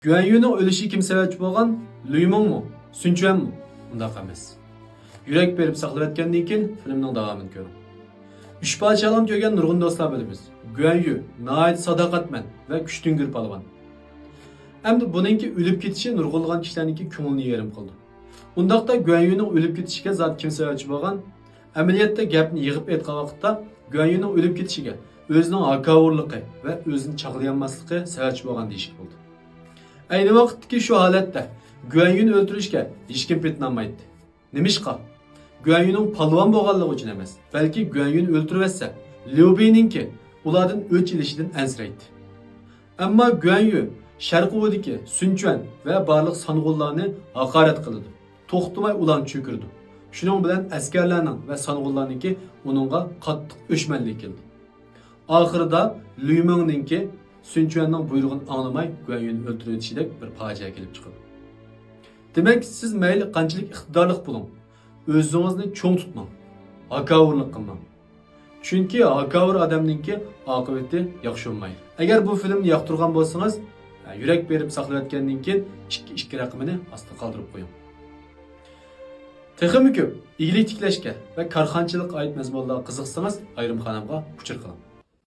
Guan Yu'nun ölüşü kim sebepçi bolgan? Liu Meng mu? Sun Quan mu? Undaq emas. Yürek berip saqlap etkendan keyin filmning davomini ko'ring. Üç parçalarni ko'rgan nurg'un do'stlar bilamiz. Guan Yu nihoyat sadoqatman va kuchli palvon. Endi buningki o'lib ketishi nurg'ulg'an kishilarningki ko'nglini yerim qildi. Undaqda Guan Yu'ning o'lib ketishiga zot kim sababchi bo'lgan? Amaliyotda gapni yig'ib aytgan vaqtda Guan Yu'ning o'lib ketishiga o'zining hakavurligi va o'zini chaqlayanmasligi sababchi bo'lgan deyishga bo'ldi. Ayni vaqtdagi shu holatda Guan Yu'ni o'ldirishga hech kim petlanmaydi. Nimishqa? Guan Yu'ning palvon bo'lganligi uchun emas, balki Guan Yu'ni o'ldirib Liu Bei'ninki ulardan o'ch ilishidan ansiraydi. Ammo Guan Yu Sharqovdagi Sun Quan va barliq sang'ullarni haqorat qildi. To'xtamay ularni cho'kirdi. Shuning bilan askarlarning va sang'ullarningki uningga qattiq o'chmanlik keldi. Oxirida Liu Mengninki Sun Quanning buyrug'ini anglamay Guan Yu'ni o'ldirib o'tishidek bir fojia kelib chiqadi. Demak, siz mayli qanchalik iqtidorli bo'ling, o'zingizni cho'ng tutmang, hakavurlik qilmang. Chunki hakavur odamningki oqibati yaxshi bo'lmaydi. Agar bu filmni yoqtirgan bo'lsangiz, yurak berib saqlayotgandan keyin 2 raqamini ostga qoldirib qo'ying. Texnik ko'p, igilik tiklashga va korxonchilik oid mazmunlarga qiziqsangiz, ayrim xonamga uchur qiling.